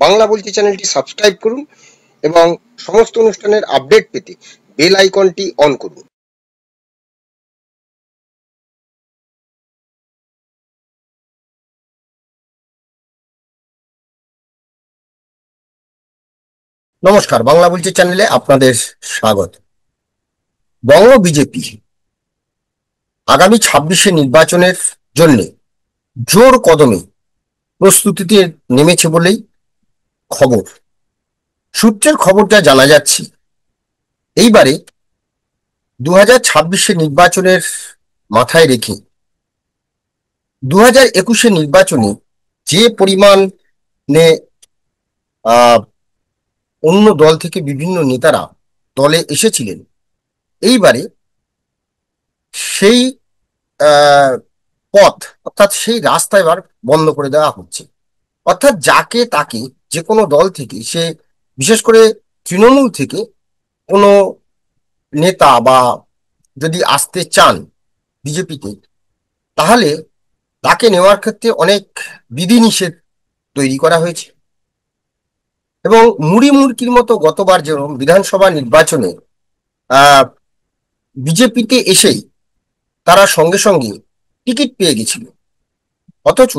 বাংলা বলছি চ্যানেলটি সাবস্ক্রাইব করুন এবং সমস্ত অনুষ্ঠানের আপডেট পেতে বেল আইকনটি অন করুন। নমস্কার, বাংলা বলছি চ্যানেলে আপনাদের স্বাগত। বঙ্গ বিজেপি আগামী 26শে নির্বাচনের জন্য জোর কদমে প্রস্তুতিতে নেমেছে বলেই খবর। সূত্রের খবরটা জানা যাচ্ছে, এইবারে 2026 নির্বাচনের মাথায় রেখে 2021 নির্বাচনে যে পরিমাণে অন্য দল থেকে বিভিন্ন নেতারা দলে এসেছিলেন, এইবারে সেই পথ অর্থাৎ সেই রাস্তা এবার বন্ধ করে দেওয়া হচ্ছে। অর্থাৎ যাকে তাকে যে কোনো দল থেকে, সে বিশেষ করে তৃণমূল থেকে কোনো নেতা বা যদি আসতে চান বিজেপিতে, তাহলে তাকে নেওয়ার ক্ষেত্রে অনেক বিধিনিষেধ তৈরি করা হয়েছে। এবং মুড়ি মুড়কির মতো গতবার যেরকম বিধানসভা নির্বাচনে বিজেপিতে এসেই তারা সঙ্গে সঙ্গে টিকিট পেয়ে গেছিল, অথচ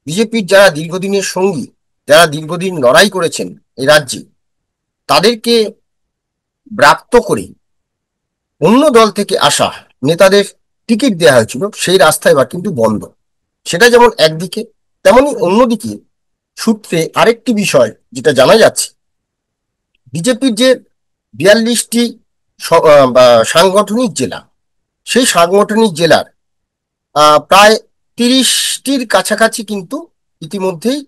বিজেপির যারা দীর্ঘদিনের সঙ্গী, যারা দীর্ঘদিন লড়াই করেছেন এই রাজ্যে, তাদেরকে ব্রাত্য করে অন্য দল থেকে আসা নেতাদের টিকিট দেওয়া হয়েছিল, সেই রাস্তা এবার কিন্তু বন্ধ। সেটা যেমন একদিকে, তেমনি অন্যদিকে সূত্রে আরেকটি বিষয় যেটা জানা যাচ্ছে, বিজেপির যে 42টি সাংগঠনিক জেলা, সেই সাংগঠনিক জেলার প্রায় 30টির কাছাকাছি কিন্তু ইতিমধ্যেই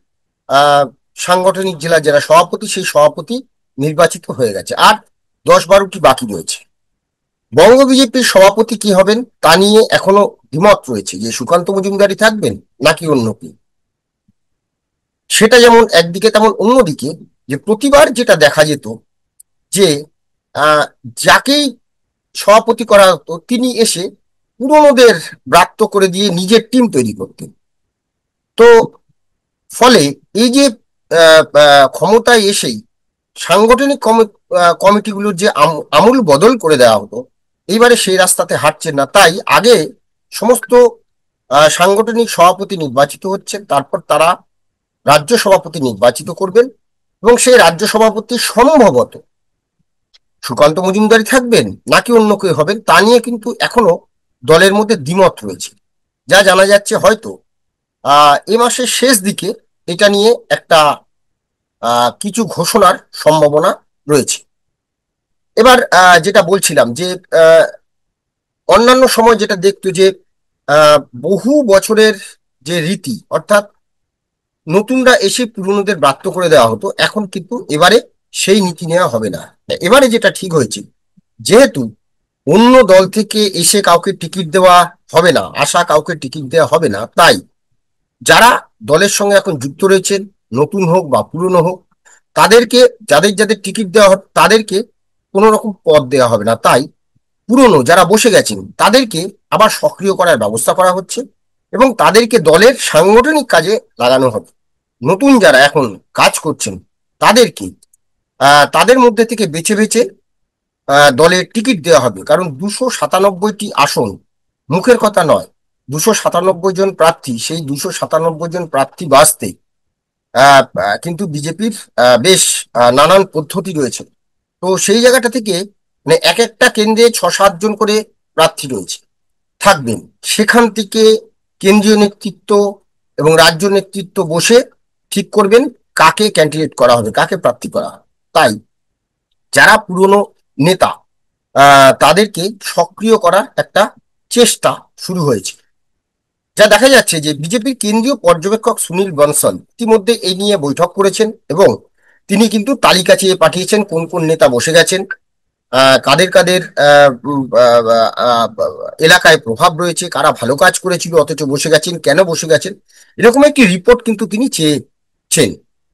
সাংগঠনিক জেলা যারা সভাপতি, সেই সভাপতি নির্বাচিত হয়ে গেছে, আর 10-12টি বাকি রয়েছে। বঙ্গ বিজেপির সভাপতি কি হবেন তা নিয়ে এখনো দ্বিমত রয়েছে, যে সুকান্ত মজুমদারই থাকবেন নাকি অন্য কি। সেটা যেমন একদিকে, তেমন অন্যদিকে যে প্রতিবার যেটা দেখা যেত, যে যাকেই সভাপতি করা হতো তিনি এসে পুরনোদের ব্রাত্য করে দিয়ে নিজের টিম তৈরি করতেন। তো ফলে এই যে ক্ষমতায় এসেই সাংগঠনিক কমিটিগুলোর যে আমূল বদল করে দেওয়া হতো, এইবারে সেই রাস্তাতে হাঁটছেন না। তাই আগে সমস্ত সাংগঠনিক সভাপতি নির্বাচিত হচ্ছেন, তারপর তারা রাজ্য সভাপতি নির্বাচিত করবেন, এবং সেই রাজ্য সভাপতি সম্ভবত সুকান্ত মজুমদারই থাকবেন নাকি অন্য কেউ হবেন তা নিয়ে কিন্তু এখনো দলের মধ্যে দ্বিমত রয়েছে। যা জানা যাচ্ছে, হয়তো এ মাসের শেষ দিকে এটা নিয়ে একটা কিছু ঘোষণার সম্ভাবনা রয়েছে। এবার যেটা বলছিলাম, যে অন্যান্য সময় যেটা দেখতো, যে বহু বছরের যে রীতি, অর্থাৎ নতুনরা এসে পুরনোদের ব্রাত্য করে দেওয়া হতো, এখন কিন্তু এবারে সেই নীতি নেওয়া হবে না। এবারে যেটা ঠিক হয়েছে, যেহেতু অন্য দল থেকে এসে কাউকে টিকিট দেওয়া হবে না, আসা কাউকে টিকিট দেওয়া হবে না, তাই যারা দলের সঙ্গে এখন যুক্ত রয়েছেন, নতুন হোক বা পুরনো হোক, তাদেরকে, যাদের যাদের টিকিট দেওয়া হবে তাদেরকে কোনো রকম পদ দেওয়া হবে না। তাই পুরনো যারা বসে গেছেন তাদেরকে আবার সক্রিয় করার ব্যবস্থা করা হচ্ছে, এবং তাদেরকে দলের সাংগঠনিক কাজে লাগানো হবে। নতুন যারা এখন কাজ করছেন তাদেরকে তাদের মধ্যে থেকে বেছে বেছে দলের টিকিট দেওয়া হবে। কারণ 297টি আসন মুখের কথা নয়, 297 জন প্রার্থী, সেই 297 জন প্রার্থী বাঁচতে কিন্তু বিজেপির বেশ নানান পদ্ধতি রয়েছে। তো সেই জায়গাটা থেকে মানে এক একটা কেন্দ্রে 6-7 জন করে প্রার্থী রয়েছে, থাকবেন। সেখান থেকে কেন্দ্রীয় নেতৃত্ব এবং রাজ্য নেতৃত্ব বসে ঠিক করবেন কাকে ক্যান্ডিডেট করা হবে, কাকে প্রার্থী করা হবে। তাই যারা পুরনো নেতা তাদেরকে সক্রিয় করার একটা চেষ্টা শুরু হয়েছে। যা দেখা যাচ্ছে, যে বিজেপির কেন্দ্রীয় পর্যবেক্ষক সুনীল বনসল ইতিমধ্যে এই নিয়ে বৈঠক করেছেন, এবং তিনি কিন্তু তালিকা চেয়ে পাঠিয়েছেন কোন কোন নেতা বসে গেছেন, কাদের কাদের এলাকায় প্রভাব রয়েছে, কারা ভালো কাজ করেছিল অথচ বসে গেছেন, কেন বসে গেছেন, এরকম একটি রিপোর্ট কিন্তু তিনি চেয়েছেন।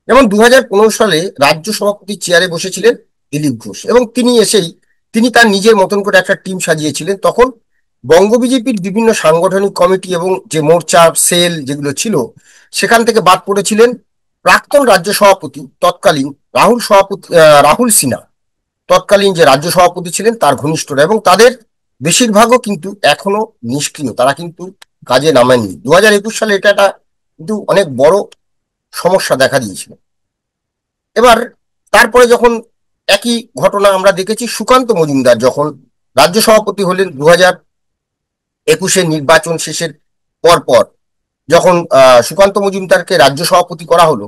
যেমন 2015 সালে রাজ্য সভাপতি চেয়ারে বসেছিলেন দিলীপ ঘোষ, এবং তিনি তার নিজের মতন করে একটা টিম সাজিয়েছিলেন। তখন বঙ্গ বিজেপির বিভিন্ন সাংগঠনিক কমিটি এবং যে মোর্চা সেল যেগুলো ছিল, সেখান থেকে বাদ পড়েছিলেন প্রাক্তন রাজ্য সভাপতি তৎকালীন রাহুল সিনহা তৎকালীন যে রাজ্য সভাপতি ছিলেন তার ঘনিষ্ঠরা, এবং তাদের বেশিরভাগও কিন্তু এখনো নিষ্ক্রিয়, তারা কিন্তু কাজে নামেননি। 2021 সালে এটা একটা কিন্তু অনেক বড় সমস্যা দেখা দিয়েছিল। এবার তারপরে যখন একই ঘটনা আমরা দেখেছি, সুকান্ত মজুমদার যখন রাজ্য সভাপতি হলেন 2021 নির্বাচন শেষের পর পর, যখন সুকান্ত মজুমদারকে রাজ্য সভাপতি করা হলো,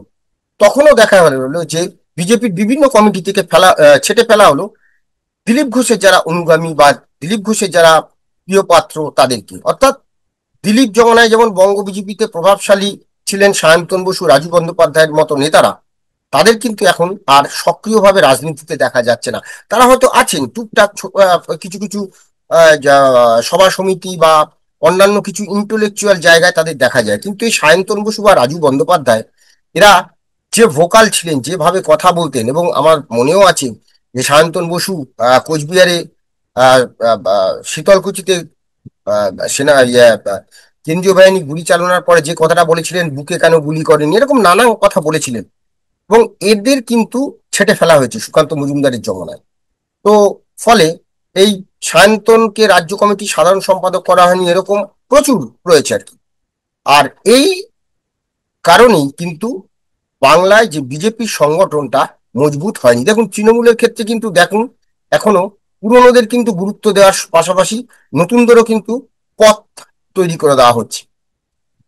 তখনও দেখা হলো যে বিজেপির বিভিন্ন কমিটি থেকে ছেটে ফেলা হলো দিলীপ ঘোষের যারা অনুগামী বা দিলীপ ঘোষের যারা প্রিয় পাত্র তাদেরকে। অর্থাৎ দিলীপ জমানায় যেমন বঙ্গ বিজেপিতে প্রভাবশালী ছিলেন সায়ন্তন বসু, রাজু বন্দ্যোপাধ্যায়ের মতো নেতারা, তাদের কিন্তু এখন আর সক্রিয়ভাবে রাজনীতিতে দেখা যাচ্ছে না। তারা হয়তো আছেন টুকটাক কিছু কিছু সভা সমিতি বা অন্যান্য কিছু ইন্টেলেকচুয়াল জায়গায় তাদের দেখা যায়, কিন্তু এই সায়ন্তন বসু বা রাজু বন্দ্যোপাধ্যায় এরা যে ভোকাল ছিলেন, যেভাবে কথা বলতেন, এবং আমার মনেও আছে যে সায়ন্তন বসু কোচবিহারে শীতলকুচিতে সেনা কেন্দ্রীয় বাহিনী গুলি চালানোর পরে যে কথাটা বলেছিলেন, বুকে কেন গুলি করেন, এরকম নানা কথা বলেছিলেন, এবং এদের কিন্তু ছেটে ফেলা হয়েছে সুকান্ত মজুমদারের জমানায়। তো ফলে এই সায়ন্তনকে রাজ্য কমিটির সাধারণ সম্পাদক করা হয়নি, এরকম প্রচুর রয়েছে আর কি। আর এই কারণেই কিন্তু বাংলায় যে বিজেপির সংগঠনটা মজবুত হয়নি। দেখুন তৃণমূলের ক্ষেত্রে কিন্তু দেখুন এখনো পুরনোদের কিন্তু গুরুত্ব দেওয়ার পাশাপাশি নতুনদেরও কিন্তু পথ তৈরি করে দেওয়া হচ্ছে।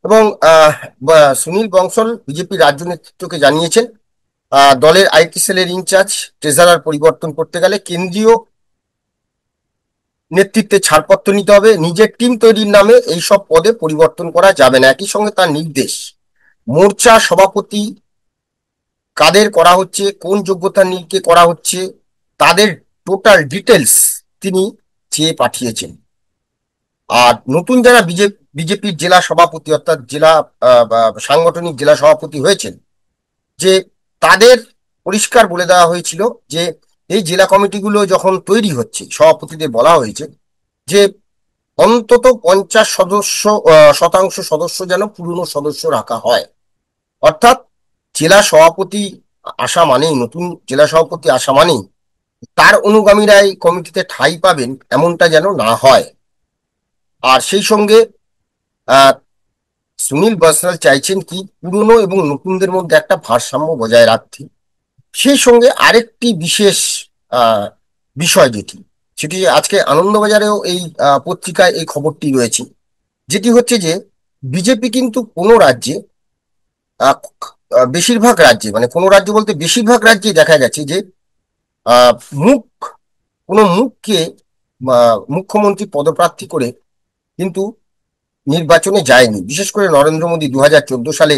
এবং সুনীল বংশল বিজেপি রাজ্য নেতৃত্বকে জানিয়েছেন দলের আইটি সেলের ইনচার্জ ট্রেজারার পরিবর্তন করতে গেলে কেন্দ্রীয় নেতৃত্বে ছাড়পত্র নিতে হবে, নিজের টিম তৈরির নামে এইসব পদে পরিবর্তন করা যাবে না। একই সঙ্গে তার নির্দেশ, মোর্চা সভাপতি কাদের করা হচ্ছে, কোন যোগ্যতা নিয়ে করা হচ্ছে, তাদের টোটাল ডিটেলস তিনি চেয়ে পাঠিয়েছেন। আর নতুন যারা বিজেপির জেলা সভাপতি অর্থাৎ জেলা সাংগঠনিক জেলা সভাপতি হয়েছেন, যে তাদের পরিষ্কার বলে দেওয়া হয়েছিল যে এই জেলা কমিটিগুলো যখন তৈরি হচ্ছে, সভাপতিদের বলা হয়েছে যে অন্তত 50 শতাংশ সদস্য যেন পুরনো সদস্য রাখা হয়। অর্থাৎ জেলা সভাপতি আসা মানেই, নতুন জেলা সভাপতি আসা মানেই তার অনুগামীরা এই কমিটিতে ঠাঁই পাবেন, এমনটা যেন না হয়। আর সেই সঙ্গে আহ সুনীল বসরাল চাইছেন কি পুরনো এবং নতুনদের মধ্যে একটা ভারসাম্য বজায় রাখতে। সেই সঙ্গে আরেকটি বিশেষ আহ বিষয় সেটি আজকে আনন্দবাজারেও এই পত্রিকায় এই খবরটি রয়েছে, যেটি হচ্ছে যে বিজেপি কিন্তু কোনো রাজ্যে আহ, বেশিরভাগ রাজ্যে, মানে কোনো রাজ্য বলতে বেশিরভাগ রাজ্যে দেখা গেছে যে আহ, মুখ কোনো মুখকে মুখ্যমন্ত্রী পদপ্রার্থী করে কিন্তু নির্বাচনে যায়নি। বিশেষ করে নরেন্দ্র মোদী 2014 সালে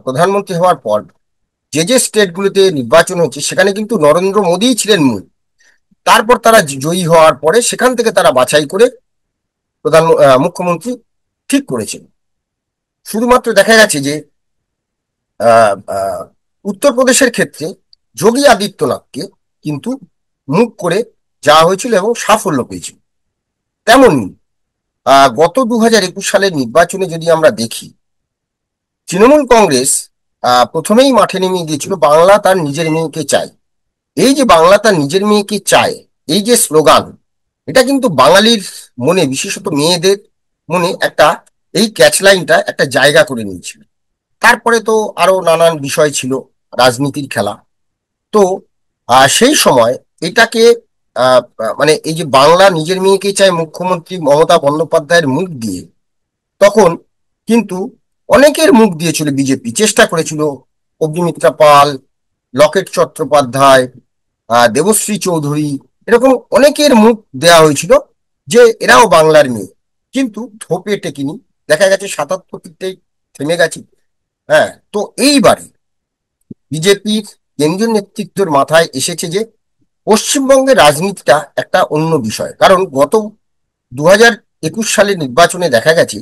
প্রধানমন্ত্রী হওয়ার পর যে যে স্টেটগুলিতে নির্বাচন হয়েছে সেখানে কিন্তু নরেন্দ্র মোদীই ছিলেন মূল। তারপর তারা জয়ী হওয়ার পরে সেখান থেকে তারা বাছাই করে মুখ্যমন্ত্রী ঠিক করেছেন। শুধুমাত্র দেখা গেছে যে আহ আহ, উত্তরপ্রদেশের ক্ষেত্রে যোগী আদিত্যনাথকে কিন্তু মুখ করে যাওয়া হয়েছিল এবং সাফল্য পেয়েছিল। তেমনি গত 2021 সালের নির্বাচনে যদি আমরা দেখি, তৃণমূল কংগ্রেস প্রথমেই মাঠে নেমে গিয়েছিল বাংলা তার নিজের মেয়েকে চায়। এই যে বাংলা তার নিজের মেয়েকে চায়, এই যে স্লোগান, এটা কিন্তু বাঙালির মনে, বিশেষত মেয়েদের মনে একটা, এই ক্যাচ লাইনটা একটা জায়গা করে নিয়েছিল। তারপরে তো আরো নানান বিষয় ছিল, রাজনীতির খেলা। তো সেই সময় এটাকে মানে এই যে বাংলা নিজের মেয়েকে চায় মুখ্যমন্ত্রী মমতা বন্দ্যোপাধ্যায়ের মুখ দিয়ে, তখন কিন্তু অনেকের মুখ দিয়েছিল বিজেপি, চেষ্টা করেছিল অগ্নিমিত্রা পাল, লকেট চট্টোপাধ্যায়, দেবশ্রী চৌধুরী, এরকম অনেকের মুখ দেওয়া হয়েছিল যে এরাও বাংলার মেয়ে, কিন্তু থোপে টেকেনি। দেখা গেছে 77-তেই থেমে গেছে। হ্যাঁ, তো এইবারে বিজেপির কেন্দ্রীয় নেতৃত্বের মাথায় এসেছে যে পশ্চিমবঙ্গের রাজনীতিটা একটা অন্য বিষয়। কারণ গত 2021 সালের নির্বাচনে দেখা গেছে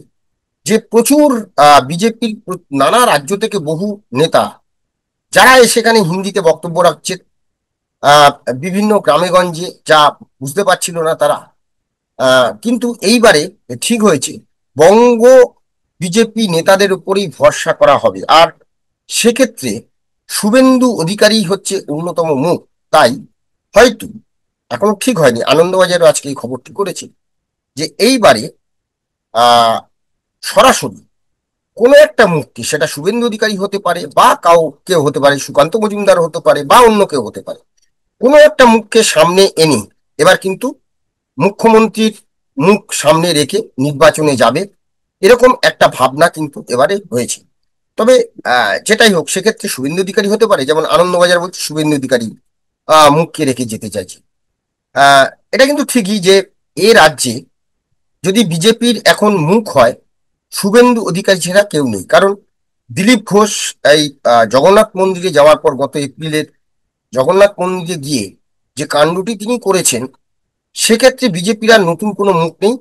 যে প্রচুর বিজেপির নানা রাজ্য থেকে বহু নেতা যারা সেখানে হিন্দিতে বক্তব্য রাখছে, আহ বিভিন্ন গ্রামে গঞ্জে, যা বুঝতে পারছিল না তারা। কিন্তু এইবারে ঠিক হয়েছে, বঙ্গ বিজেপি নেতাদের উপরেই ভরসা করা হবে। আর সেক্ষেত্রে শুভেন্দু অধিকারী হচ্ছে অন্যতম মুখ। তাই হয়তো, এখনো ঠিক হয়নি, আনন্দবাজারও আজকে এই খবরটি করেছে যে এইবারে আহ সরাসরি কোনো একটা মুখকে, সেটা শুভেন্দু অধিকারী হতে পারে বা কেউ হতে পারে, সুকান্ত মজুমদার হতে পারে বা অন্য কেউ হতে পারে, কোনো একটা মুখকে সামনে এনে এবার কিন্তু মুখ্যমন্ত্রীর মুখ সামনে রেখে নির্বাচনে যাবে, এরকম একটা ভাবনা কিন্তু এবারে হয়েছে। তবে যেটাই হোক, সেক্ষেত্রে শুভেন্দু অধিকারী হতে পারে, যেমন আনন্দবাজার বলছে শুভেন্দু অধিকারী মুখকে রেখে যেতে চাইছে। আহ এটা কিন্তু ঠিকই যে এ রাজ্যে যদি বিজেপির এখন মুখ হয়, শুভেন্দু অধিকারী ছাড়া কেউ নেই। কারণ দিলীপ ঘোষ এই জগন্নাথ মন্দিরে যাওয়ার পর, গত এপ্রিলের জগন্নাথ মন্দিরে গিয়ে যে কাণ্ডটি তিনি করেছেন, সেক্ষেত্রে বিজেপির আর নতুন কোনো মুখ নেই।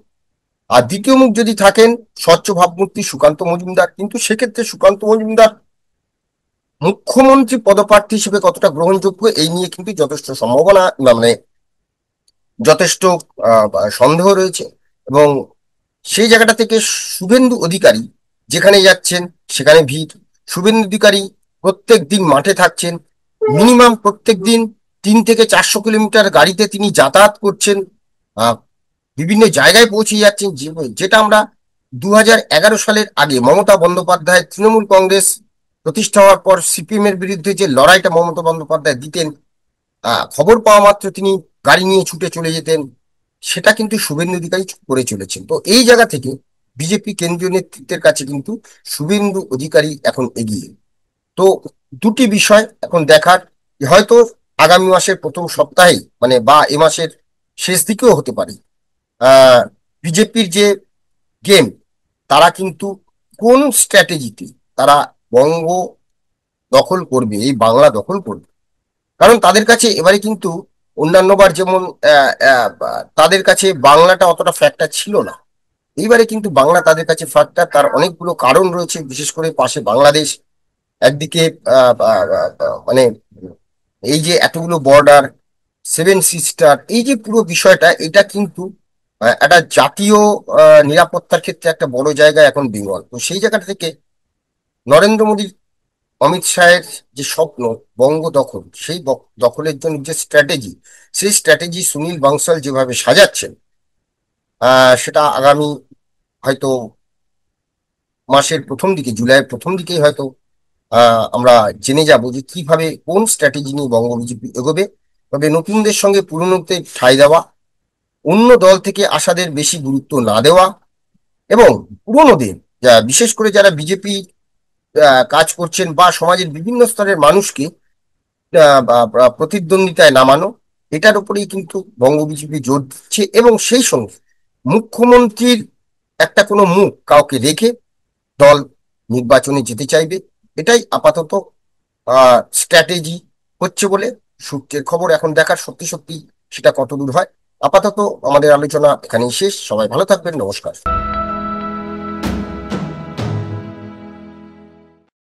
আর দ্বিতীয় মুখ যদি থাকেন স্বচ্ছ ভাবমূর্তি সুকান্ত মজুমদার, কিন্তু সেক্ষেত্রে সুকান্ত মজুমদার মুখ্যমন্ত্রী পদপ্রার্থী হিসেবে কতটা গ্রহণযোগ্য, এই নিয়ে কিন্তু যথেষ্ট সম্ভাবনা, মানে যথেষ্ট সন্দেহ রয়েছে। এবং সেই জায়গাটা থেকে শুভেন্দু অধিকারী যেখানে যাচ্ছেন সেখানে ভিড়। শুভেন্দু অধিকারী প্রত্যেক দিন মাঠে থাকছেন, মিনিমাম প্রত্যেক দিন 3 থেকে 400 কিলোমিটার গাড়িতে তিনি যাতায়াত করছেন, আহ, বিভিন্ন জায়গায় পৌঁছে যাচ্ছেন, যেটা আমরা 2011 সালের আগে মমতা বন্দ্যোপাধ্যায় তৃণমূল কংগ্রেস প্রতিষ্ঠা হওয়ার পর সিপিএম এর বিরুদ্ধে যে লড়াইটা মমতা বন্দ্যোপাধ্যায় দিতেন, খবর পাওয়া মাত্র তিনি গাড়ি নিয়ে ছুটে চলে যেতেন, সেটা কিন্তু শুভেন্দু অধিকারী করে চলেছেন। তো এই জায়গা থেকে বিজেপি কেন্দ্রীয় নেতৃত্বের কাছে কিন্তু শুভেন্দু অধিকারী এখন এগিয়ে। তো দুটি বিষয় এখন দেখার, যে হয়তো আগামী মাসের প্রথম সপ্তাহেই, মানে বা এ মাসের শেষ দিকেও হতে পারে, বিজেপির যে গেম, তারা কিন্তু কোন স্ট্র্যাটেজিতে তারা বঙ্গ দখল করবে, এই বাংলা দখল করবে। কারণ তাদের কাছে এবারে কিন্তু অন্যান্যবার যেমন তাদের কাছে বাংলাটা অতটা ফ্যাক্টর ছিল না, এইবারে কিন্তু বাংলা তাদের কাছে ফ্যাক্টর। তার অনেকগুলো কারণ রয়েছে, বিশেষ করে পাশে বাংলাদেশ একদিকে, মানে এই যে এতগুলো বর্ডার, 7 সিস্টার, এই যে পুরো বিষয়টা, এটা কিন্তু একটা জাতীয় নিরাপত্তার ক্ষেত্রে একটা বড় জায়গা এখন বেঙ্গল। তো সেই জায়গাটা থেকে নরেন্দ্র মোদী, অমিত শাহের যে স্বপ্ন বঙ্গ দখল, সেই দখলের জন্য যে স্ট্র্যাটেজি, সেই স্ট্র্যাটেজি সুনীল বানসাল যেভাবে সাজাচ্ছেন, সেটা আগামী হয়তো মাসের প্রথম দিকে, জুলাইয়ের প্রথম দিকেই হয়তো আমরা জেনে যাব যে কিভাবে কোন স্ট্র্যাটেজি নিয়ে বঙ্গ বিজেপি এগোবে। তবে নতুনদের সঙ্গে পুরনোদের ঠাঁই দেওয়া, অন্য দল থেকে আসাদের বেশি গুরুত্ব না দেওয়া, এবং পুরনোদের, বিশেষ করে যারা বিজেপি কাজ করছেন বা সমাজের বিভিন্ন স্তরের মানুষকে প্রতিদ্বন্দ্বিতায় নামানো, এটার উপরেই কিন্তু বঙ্গ বিজেপি জোর দিচ্ছে। এবং সেই সঙ্গে মুখ্যমন্ত্রীর একটা কোনো মুখ কাউকে রেখে দল নির্বাচনে যেতে চাইবে, এটাই আপাতত স্ট্র্যাটেজি হচ্ছে বলে সূত্রের খবর। এখন দেখার সত্যি সত্যি সেটা কতদূর হয়। আপাতত আমাদের আলোচনা এখানেই শেষ। সবাই ভালো থাকবেন, নমস্কার।